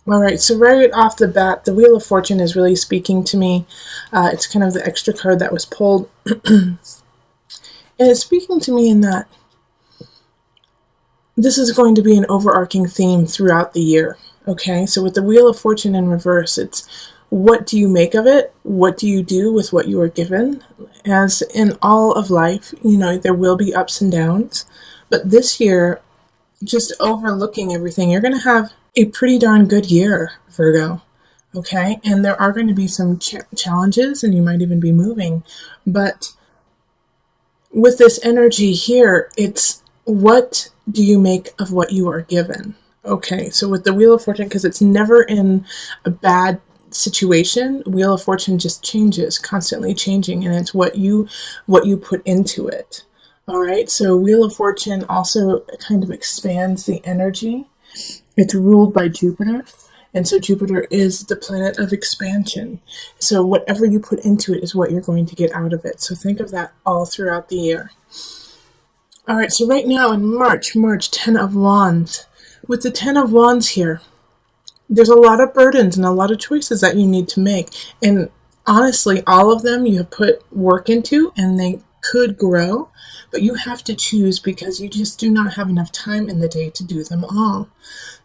All right, so right off the bat, the Wheel of Fortune is really speaking to me. It's kind of the extra card that was pulled. And it's speaking to me in that this is going to be an overarching theme throughout the year. Okay, so with the Wheel of Fortune in reverse, it's what do you make of it? What do you do with what you are given? As in all of life, there will be ups and downs. But this year, just overlooking everything, you're going to have a pretty darn good year, Virgo. Okay, and there are going to be some challenges, and you might even be moving. But with this energy here, it's what do you make of what you are given? Okay, so with the Wheel of Fortune, because it's never in a bad situation, Wheel of Fortune just changes, constantly changing, and it's what you put into it. All right, so Wheel of Fortune also kind of expands the energy. It's ruled by Jupiter, and so Jupiter is the planet of expansion. So whatever you put into it is what you're going to get out of it. So think of that all throughout the year. All right, so right now in March, 10 of Wands. With the 10 of Wands here, there's a lot of burdens and a lot of choices that you need to make. And honestly, all of them you have put work into, and they could grow, but you have to choose because you just do not have enough time in the day to do them all.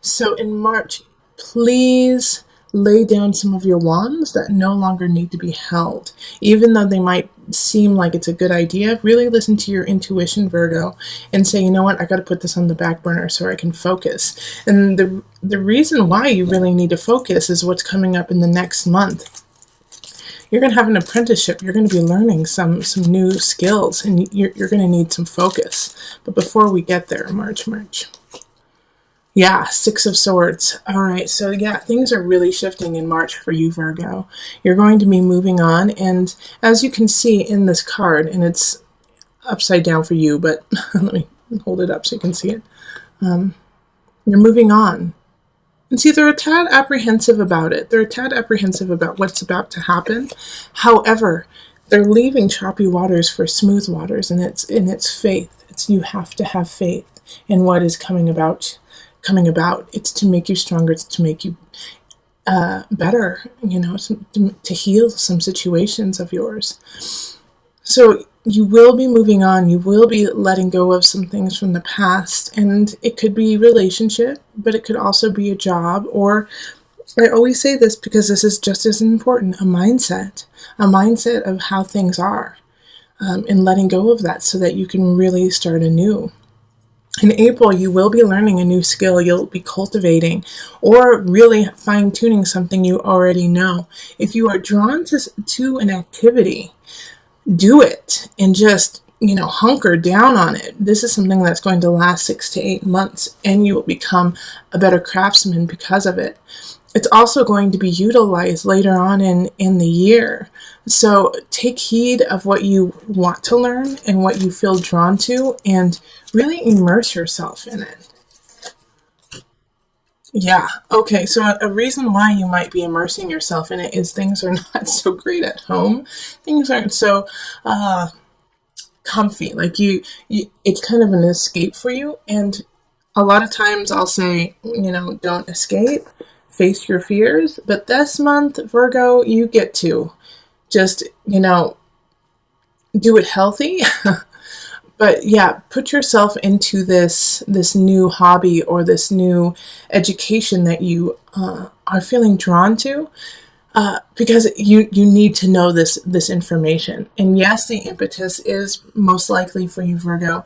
So in March, please lay down some of your wands that no longer need to be held. Even though they might seem like it's a good idea, really listen to your intuition, Virgo, and say, you know what, I got to put this on the back burner so I can focus. And the reason why you really need to focus is what's coming up in the next month. You're going to have an apprenticeship. You're going to be learning some new skills, and you're going to need some focus. But before we get there, March. Yeah, Six of Swords. All right, so yeah, things are really shifting in March for you, Virgo. You're going to be moving on, and as you can see in this card, and it's upside down for you, but let me hold it up so you can see it. You're moving on. And see, they're a tad apprehensive about it. They're a tad apprehensive about what's about to happen. However, they're leaving choppy waters for smooth waters, and it's faith. You have to have faith in what is coming about. It's to make you stronger. It's to make you better, to heal some situations of yours. So you will be moving on. You will be letting go of some things from the past, and it could be relationship, but it could also be a job, or I always say this because this is just as important, a mindset of how things are, and letting go of that so that you can really start anew. In April, you will be learning a new skill. You'll be cultivating or really fine-tuning something you already know. If you are drawn to an activity, do it and just, hunker down on it. This is something that's going to last 6 to 8 months, and you will become a better craftsman because of it. It's also going to be utilized later on in the year. So take heed of what you want to learn and what you feel drawn to, and really immerse yourself in it. Yeah, okay, so a reason why you might be immersing yourself in it is things are not so great at home. Things aren't so comfy. Like it's kind of an escape for you. And a lot of times I'll say, don't escape. Face your fears, but this month, Virgo, you get to just, do it healthy. But yeah, put yourself into this new hobby or this new education that you are feeling drawn to, because you need to know this information. And yes, the impetus is most likely for you, Virgo,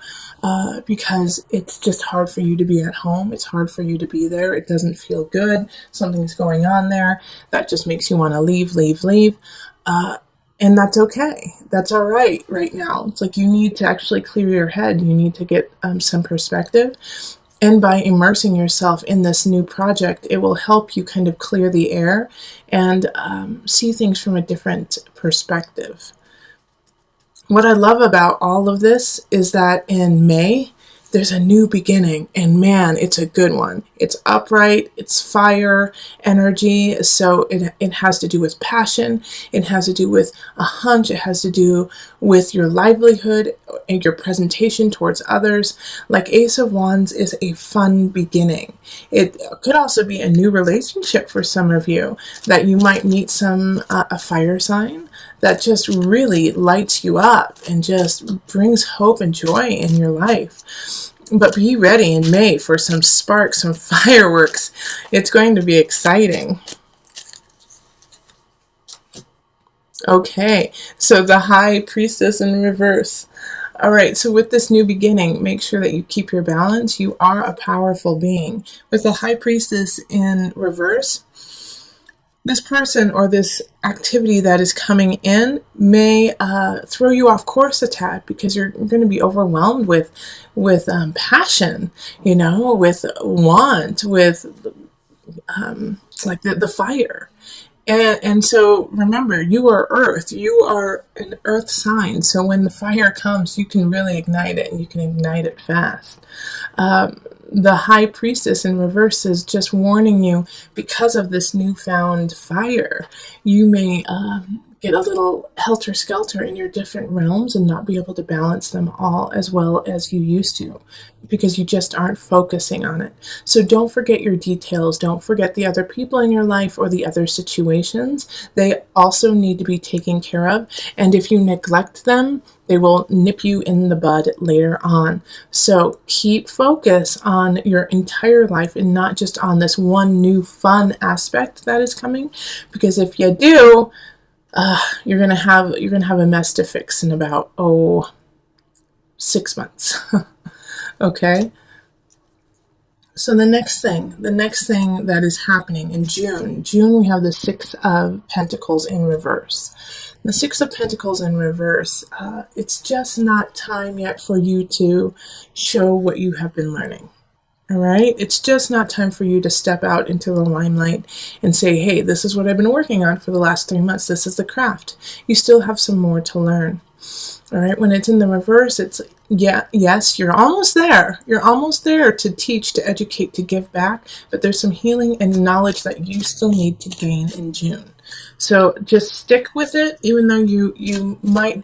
because it's just hard for you to be at home. It's hard for you to be there. It doesn't feel good. Something's going on there that just makes you want to leave. And that's okay. That's all right now. It's like you need to actually clear your head. You need to get some perspective. And by immersing yourself in this new project, it will help you kind of clear the air and see things from a different perspective. What I love about all of this is that in May, there's a new beginning, and man, it's a good one. It's upright, it's fire energy, so it has to do with passion, it has to do with a hunch, it has to do with your livelihood and your presentation towards others. Like Ace of Wands is a fun beginning. It could also be a new relationship for some of you, that you might meet a fire sign that just really lights you up and just brings hope and joy in your life. But be ready in May for some sparks, some fireworks. It's going to be exciting. Okay, so the High Priestess in reverse. All right, so with this new beginning, make sure that you keep your balance. You are a powerful being. With the High Priestess in reverse, this person or this activity that is coming in may throw you off course a tad, because you're going to be overwhelmed with passion, with want, with like the fire. And so remember, you are earth. You are an earth sign. So when the fire comes, you can really ignite it, and you can ignite it fast. The High Priestess in reverse is just warning you, because of this newfound fire, you may get a little helter-skelter in your different realms and not be able to balance them all as well as you used to, because you just aren't focusing on it. So don't forget your details. Don't forget the other people in your life or the other situations. They also need to be taken care of. And if you neglect them, they will nip you in the bud later on. So keep focus on your entire life and not just on this one new fun aspect that is coming. Because if you do, you're gonna have a mess to fix in about 6 months. Okay. So the next thing that is happening in June, we have the Six of Pentacles in reverse. The Six of Pentacles in reverse, it's just not time yet for you to show what you have been learning. All right? It's just not time for you to step out into the limelight and say, hey, this is what I've been working on for the last 3 months. This is the craft. You still have some more to learn. All right? When it's in the reverse, it's, yes, you're almost there. You're almost there to teach, to educate, to give back. But there's some healing and knowledge that you still need to gain in June. So just stick with it, even though you might...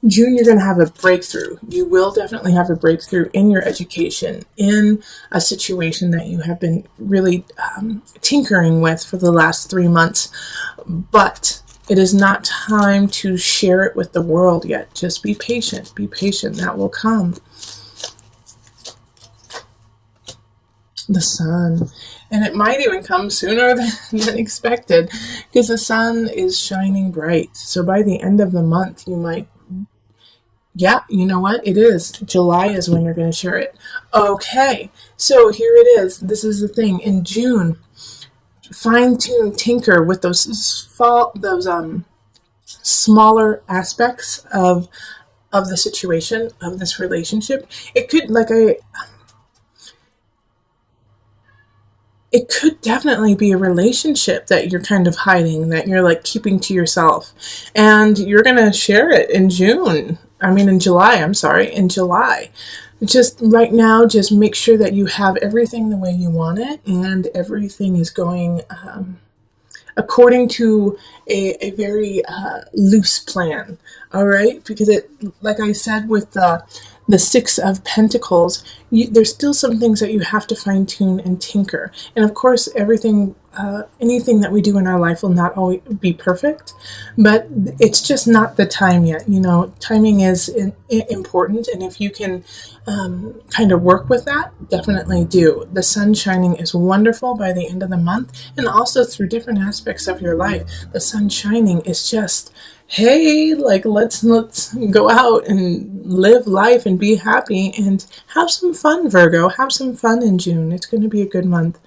June, you're going to have a breakthrough. You will definitely have a breakthrough in your education, in a situation that you have been really tinkering with for the last 3 months. But it is not time to share it with the world yet. Just be patient. Be patient. That will come. The Sun. And it might even come sooner than expected, because the sun is shining bright. So by the end of the month, you might... Yeah, you know what? It is. July is when you're going to share it. Okay, so here it is. This is the thing. In June, fine-tune, tinker with those smaller aspects of the situation, of this relationship. It could, it could definitely be a relationship that you're kind of hiding, that you're like keeping to yourself. And you're going to share it in July. In July. Just right now, just make sure that you have everything the way you want it, and everything is going according to a very loose plan. All right? Because like I said, with the Six of Pentacles, there's still some things that you have to fine tune and tinker. And of course, anything that we do in our life will not always be perfect, but it's just not the time yet. Timing is important, and if you can kind of work with that, definitely do. The sun shining is wonderful by the end of the month, and also through different aspects of your life. The sun shining is just, hey, let's go out and live life and be happy and have some fun, Virgo. Have some fun in June. It's going to be a good month.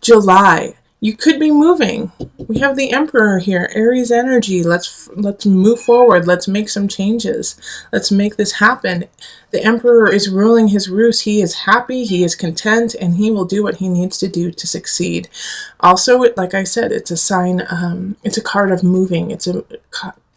July, you could be moving. We have the Emperor here, Aries energy. Let's move forward. Let's make some changes. Let's make this happen. The Emperor is ruling his roost. He is happy, he is content, and he will do what he needs to do to succeed. Also, like I said, it's a sign, it's a card of moving. It's a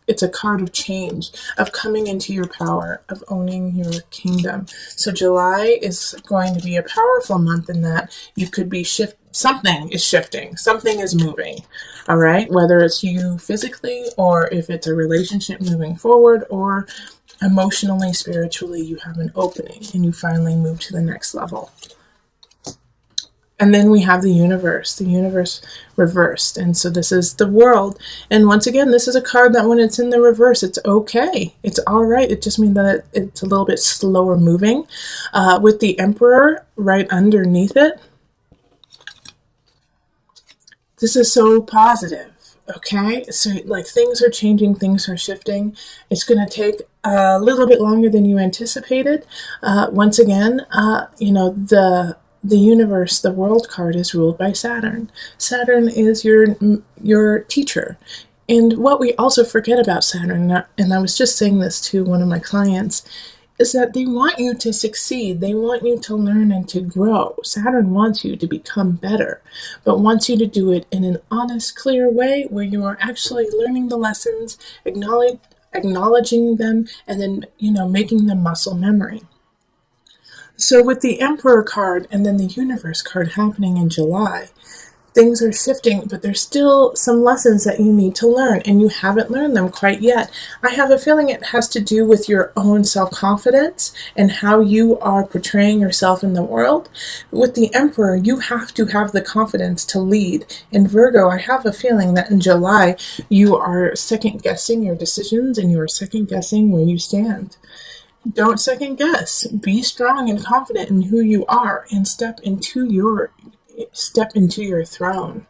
It's a card of change, of coming into your power, of owning your kingdom. So July is going to be a powerful month in that you could be something is shifting, something is moving. All right, whether it's you physically or if it's a relationship moving forward, or emotionally, spiritually, you have an opening and you finally move to the next level. And then we have the universe reversed. And so this is the world. And once again, this is a card that when it's in the reverse, it's okay. It's all right. It just means that it's a little bit slower moving. With the Emperor right underneath it, this is so positive. Okay, so like things are changing, things are shifting. It's going to take a little bit longer than you anticipated. Once again, the universe, the world card is ruled by Saturn. Saturn is your teacher. And what we also forget about Saturn, and I was just saying this to one of my clients, is that they want you to succeed. They want you to learn and to grow. Saturn wants you to become better, but wants you to do it in an honest, clear way where you are actually learning the lessons, acknowledging them, and then, making them muscle memory. So with the Emperor card and then the Universe card happening in July, things are shifting, but there's still some lessons that you need to learn, and you haven't learned them quite yet. I have a feeling it has to do with your own self-confidence and how you are portraying yourself in the world. With the Emperor, you have to have the confidence to lead. In Virgo, I have a feeling that in July, you are second-guessing your decisions and you are second-guessing where you stand. Don't second guess. Be strong and confident in who you are and step into your throne.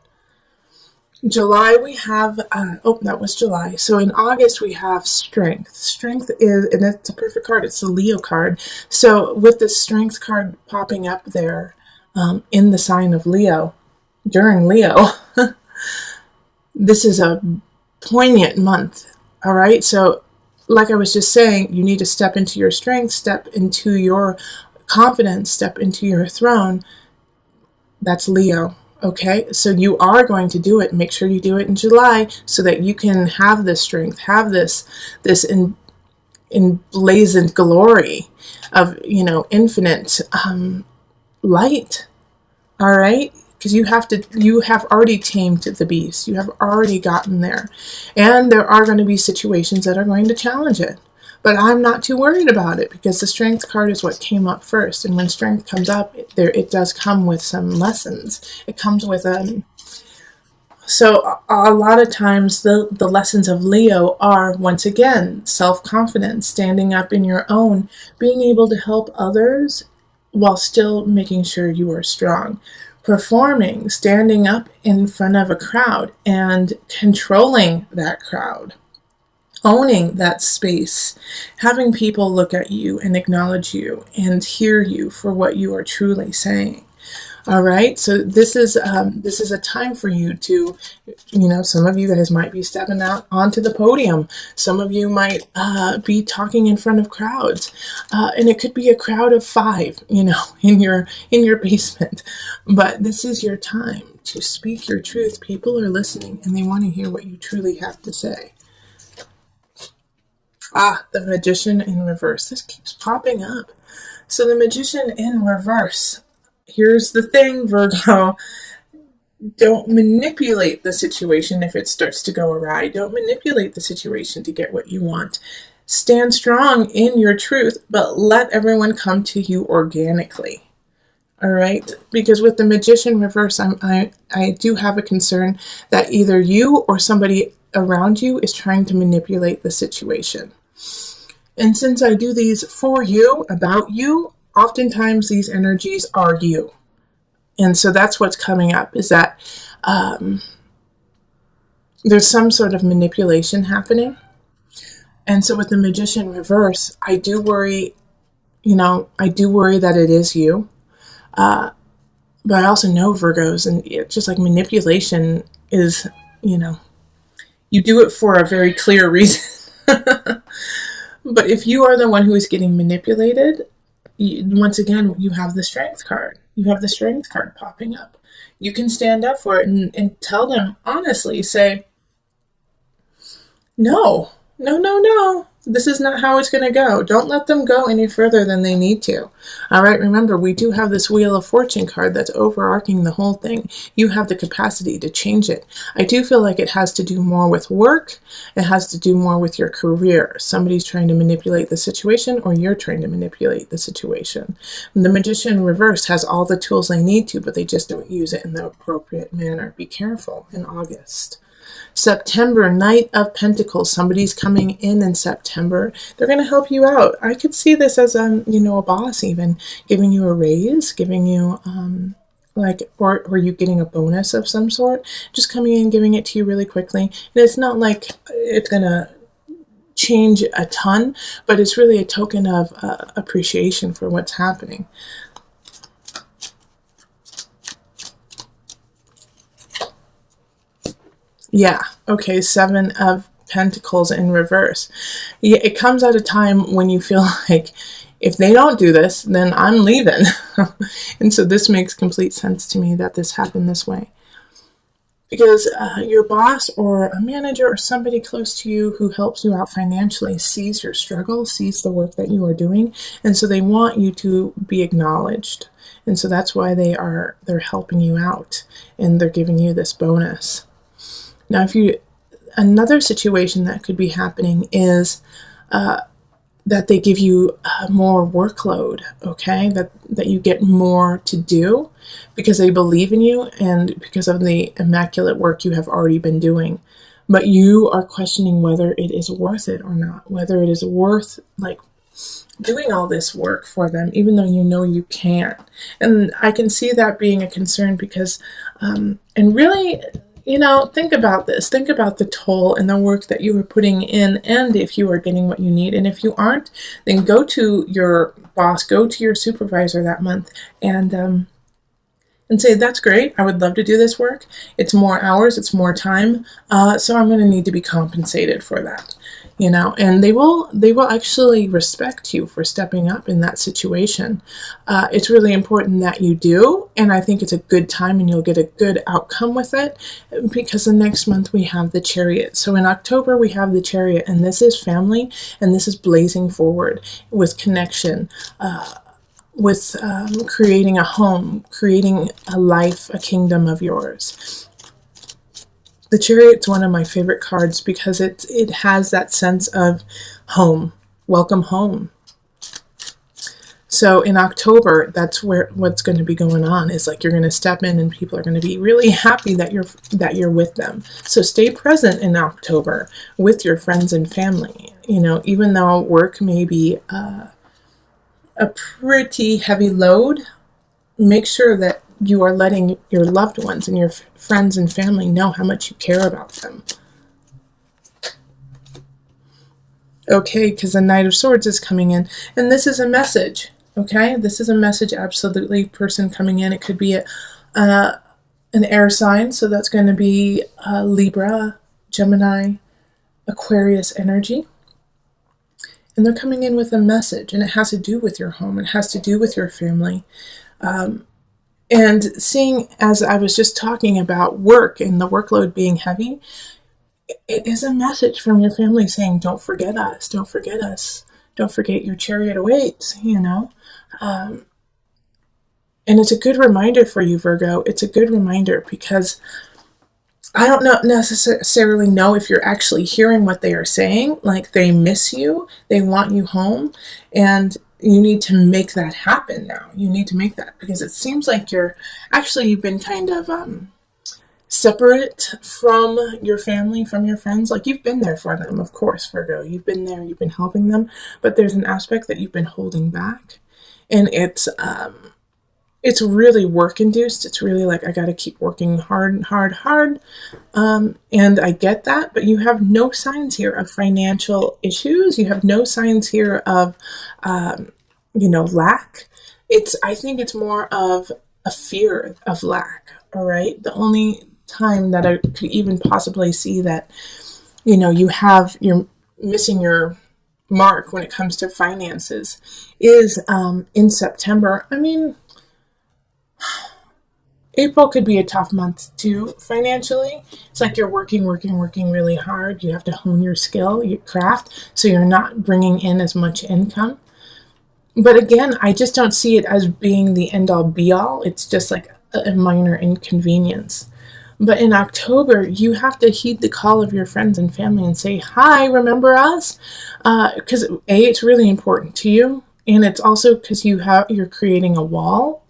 July we have, that was July. So in August we have Strength. Strength is, and it's a perfect card, it's the Leo card. So with the Strength card popping up there in the sign of Leo, during Leo, this is a poignant month, all right? So like I was just saying, you need to step into your strength, step into your confidence, step into your throne. That's Leo, okay? So you are going to do it. Make sure you do it in July so that you can have this strength, have this emblazoned glory of, infinite light, all right? Because you have already tamed the beast. You have already gotten there. And there are going to be situations that are going to challenge it. But I'm not too worried about it because the Strength card is what came up first. And when Strength comes up, it does come with some lessons. It comes with So a lot of times the lessons of Leo are, once again, self-confidence, standing up in your own, being able to help others while still making sure you are strong. Performing, standing up in front of a crowd and controlling that crowd. Owning that space, having people look at you and acknowledge you and hear you for what you are truly saying. All right, so this is a time for you to, some of you guys might be stepping out onto the podium. Some of you might be talking in front of crowds, and it could be a crowd of 5, in your basement. But this is your time to speak your truth. People are listening, and they want to hear what you truly have to say. The Magician in reverse. This keeps popping up. So the Magician in reverse. Here's the thing, Virgo. Don't manipulate the situation if it starts to go awry. Don't manipulate the situation to get what you want. Stand strong in your truth, but let everyone come to you organically. All right? Because with the Magician reverse, I do have a concern that either you or somebody around you is trying to manipulate the situation. And since I do these for you, about you, oftentimes these energies are you. And so that's what's coming up, is that there's some sort of manipulation happening. And so with the Magician reverse, I do worry that it is you. But I also know Virgos, and it's just like manipulation is, you do it for a very clear reason. But if you are the one who is getting manipulated, once again, you have the Strength card. You have the Strength card popping up. You can stand up for it and tell them honestly, say, no, No, no, no. This is not how it's going to go. Don't let them go any further than they need to. All right, remember, we do have this Wheel of Fortune card that's overarching the whole thing. You have the capacity to change it. I do feel like it has to do more with work. It has to do more with your career. Somebody's trying to manipulate the situation, or you're trying to manipulate the situation. The Magician reverse has all the tools they need to, but they just don't use it in the appropriate manner. Be careful in August. September, Knight of Pentacles. Somebody's coming in September. They're going to help you out. I could see this as a boss even giving you a raise, giving you or you getting a bonus of some sort, just coming in, giving it to you really quickly. And it's not like it's going to change a ton, but it's really a token of appreciation for what's happening. Yeah, okay, Seven of Pentacles in reverse. Yeah, it comes at a time when you feel like if they don't do this, then I'm leaving. And so this makes complete sense to me that this happened this way. Because your boss or a manager or somebody close to you who helps you out financially sees your struggle, sees the work that you are doing, and so they want you to be acknowledged. And so that's why they're helping you out and they're giving you this bonus. Now, another situation that could be happening is that they give you more workload, okay? That you get more to do because they believe in you and because of the immaculate work you have already been doing. But you are questioning whether it is worth it or not, whether it is worth doing all this work for them, even though you know you can't. And I can see that being a concern because, and really, think about this. Think about the toll and the work that you are putting in, and if you are getting what you need. And if you aren't, then go to your boss, go to your supervisor that month, and say, that's great. I would love to do this work. It's more hours. It's more time. So I'm going to need to be compensated for that. And they will actually respect you for stepping up in that situation. It's really important that you do, and I think it's a good time and you'll get a good outcome with it, because the next month we have the Chariot. So in October we have the Chariot, and this is family, and this is blazing forward with connection, with creating a home, creating a life, a kingdom of yours. The Chariot's one of my favorite cards because it has that sense of home, welcome home. So in October, that's what's going to be going on is you're going to step in and people are going to be really happy that you're with them. So stay present in October with your friends and family. Even though work may be a pretty heavy load, make sure that you are letting your loved ones and your friends and family know how much you care about them. Okay, because the Knight of Swords is coming in, and this is a message, okay? This is a message, absolutely, person coming in. It could be an air sign, so that's going to be Libra, Gemini, Aquarius energy. And they're coming in with a message, and it has to do with your home. It has to do with your family. And seeing, as I was just talking about work and the workload being heavy, it is a message from your family saying, don't forget us, don't forget us, don't forget your chariot awaits, And it's a good reminder for you, Virgo. It's a good reminder because I don't necessarily know if you're actually hearing what they are saying. They miss you, they want you home, and you need to make that happen now. You need to make that, because it seems like you've been kind of separate from your family, from your friends. You've been there for them, of course, Virgo. You've been there, you've been helping them, but there's an aspect that you've been holding back, and it's really work induced. It's really I got to keep working hard. And I get that, but you have no signs here of financial issues. You have no signs here of, lack. I think it's more of a fear of lack. All right. The only time that I could even possibly see that, you're missing your mark when it comes to finances is in September. I mean, April could be a tough month too financially. It's like you're working really hard. You have to hone your skill, your craft, so you're not bringing in as much income. But again, I just don't see it as being the end all be all. It's just like a minor inconvenience. But in October, you have to heed the call of your friends and family and say, hi, remember us? Because it's really important to you. And it's also because you're creating a wall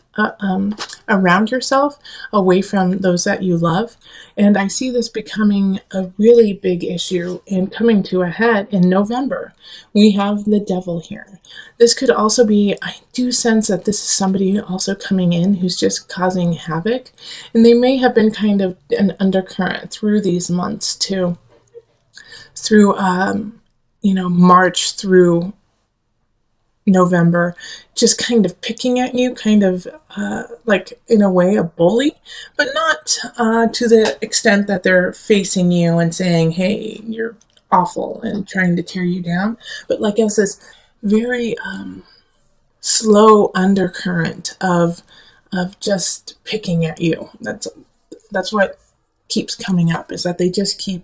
around yourself, away from those that you love. And I see this becoming a really big issue and coming to a head in November. We have the devil here. This could also be, I do sense that this is somebody also coming in who's just causing havoc. And they may have been kind of an undercurrent through these months too. Through, March through November, just kind of picking at you, kind of like in a way a bully, but not to the extent that they're facing you and saying, hey, you're awful and trying to tear you down, but like as this very slow undercurrent of just picking at you. That's what keeps coming up, is that they just keep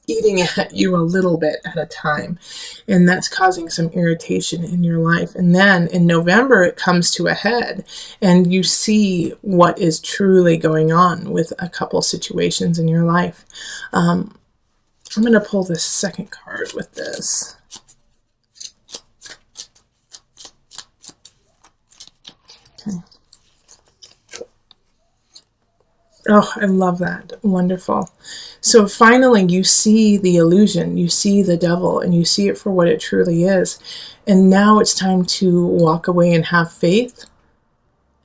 eating at you a little bit at a time, and that's causing some irritation in your life. And then in November it comes to a head, and you see what is truly going on with a couple situations in your life. I'm going to pull this second card with this. Okay. Oh, I love that. Wonderful. So finally, you see the illusion, you see the devil, and you see it for what it truly is. And now it's time to walk away and have faith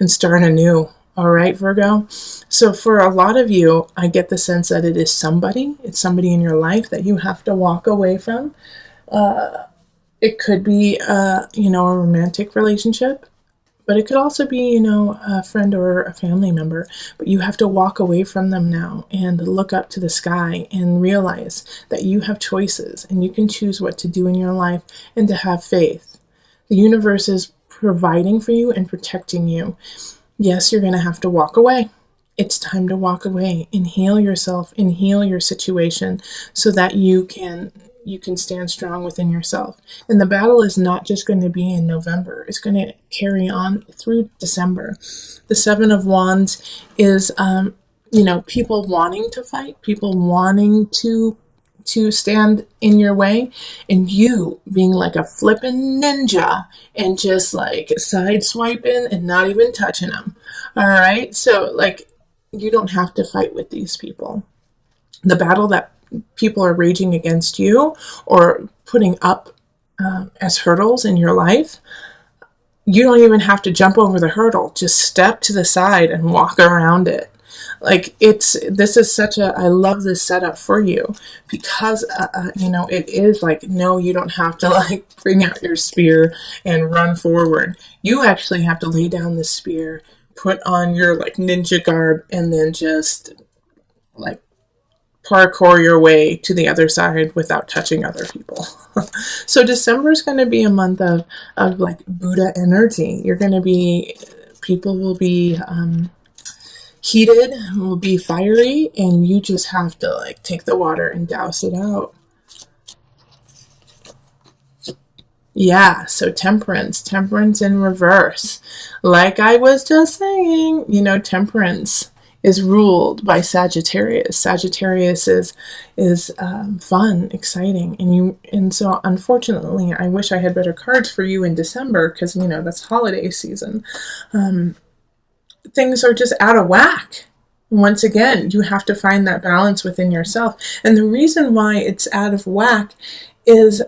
and start anew. All right, Virgo? So for a lot of you, I get the sense that it's somebody in your life that you have to walk away from. It could be, a romantic relationship. But it could also be, a friend or a family member. But you have to walk away from them now and look up to the sky and realize that you have choices and you can choose what to do in your life, and to have faith. The universe is providing for you and protecting you. Yes, you're going to have to walk away. It's time to walk away and heal yourself and heal your situation so that you can stand strong within yourself. And the battle is not just going to be in November. It's going to carry on through December. The Seven of Wands is, people wanting to fight, people wanting to stand in your way, and you being like a flippin' ninja and just like side swiping and not even touching them. All right. So you don't have to fight with these people. The battle that people are raging against you or putting up as hurdles in your life, you don't even have to jump over the hurdle. Just step to the side and walk around it. This is I love this setup for you, because, it is no, you don't have to bring out your spear and run forward. You actually have to lay down the spear, put on your ninja garb, and then just parkour your way to the other side without touching other people. So December is going to be a month of Buddha energy. People will be heated, will be fiery, and you just have to take the water and douse it out. Yeah, so temperance in reverse. Like I was just saying, temperance is ruled by Sagittarius. Sagittarius is fun, exciting, and so unfortunately, I wish I had better cards for you in December, because that's holiday season. Things are just out of whack. Once again, you have to find that balance within yourself, and the reason why it's out of whack is,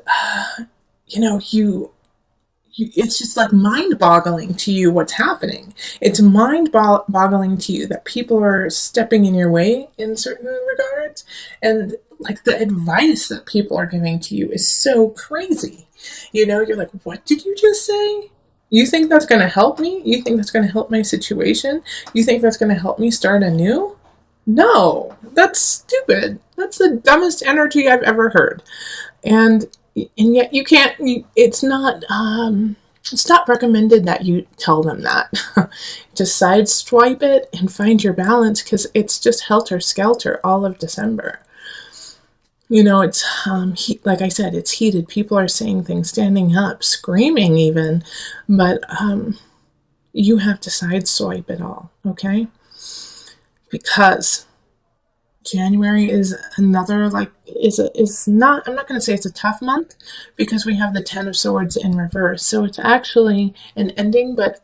it's just mind-boggling to you what's happening. It's mind-boggling to you that people are stepping in your way in certain regards, and the advice that people are giving to you is so crazy. You're like, what did you just say? You think that's going to help me? You think that's going to help my situation? You think that's going to help me start anew? No, that's stupid. That's the dumbest energy I've ever heard. And yet you can't, it's not, It's not recommended that you tell them that. Just sideswipe it and find your balance, because it's just helter-skelter all of December. It's like I said, it's heated. People are saying things, standing up, screaming even, but you have to sideswipe it all, okay? Because January is another, like, is not, I'm not going to say it's a tough month, because we have the Ten of Swords in reverse. So it's actually an ending, but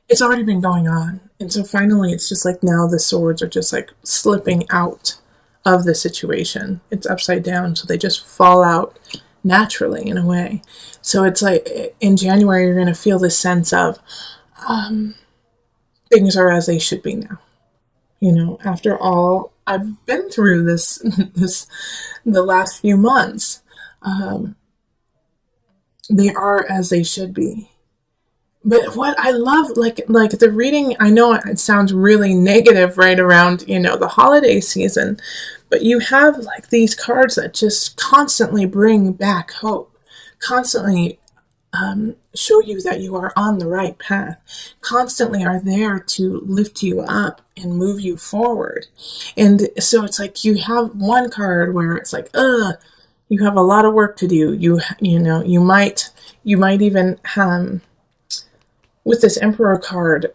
it's already been going on. And so finally it's just like now the swords are just like slipping out of the situation. It's upside down, so they just fall out naturally in a way. So it's like in January you're going to feel this sense of things are as they should be now. After all I've been through the last few months, they are as they should be. But what I love, like the reading, I know it sounds really negative right around, the holiday season, but you have like these cards that just constantly bring back hope, constantly show you that you are on the right path, constantly are there to lift you up and move you forward. And so it's like you have one card where it's like, you have a lot of work to do. You might even with this Emperor card,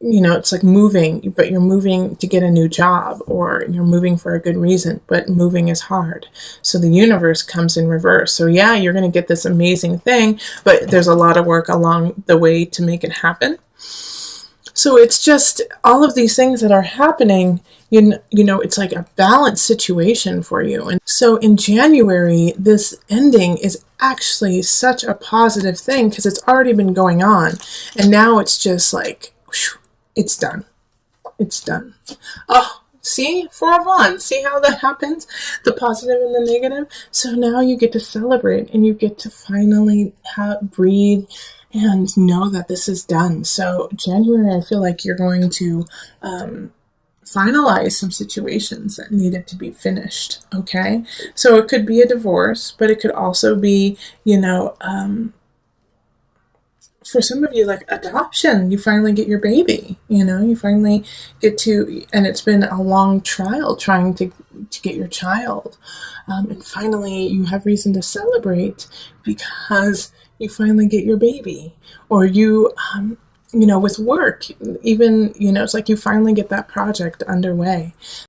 it's like moving, but you're moving to get a new job, or you're moving for a good reason, but moving is hard. So the universe comes in reverse. So yeah, you're going to get this amazing thing, but there's a lot of work along the way to make it happen. So it's just all of these things that are happening, it's like a balanced situation for you. And so in January, this ending is actually such a positive thing, because it's already been going on. And now it's just like, whew, it's done. It's done. Oh, see? 4 of Wands. See how that happens? The positive and the negative. So now you get to celebrate, and you get to finally breathe and know that this is done. So January, I feel like you're going to finalize some situations that needed to be finished, okay? So it could be a divorce, but it could also be, for some of you, like adoption. You finally get your baby, you finally get to, and it's been a long trial trying to get your child. And finally you have reason to celebrate because you finally get your baby. Or you, with work, even, it's like you finally get that project underway.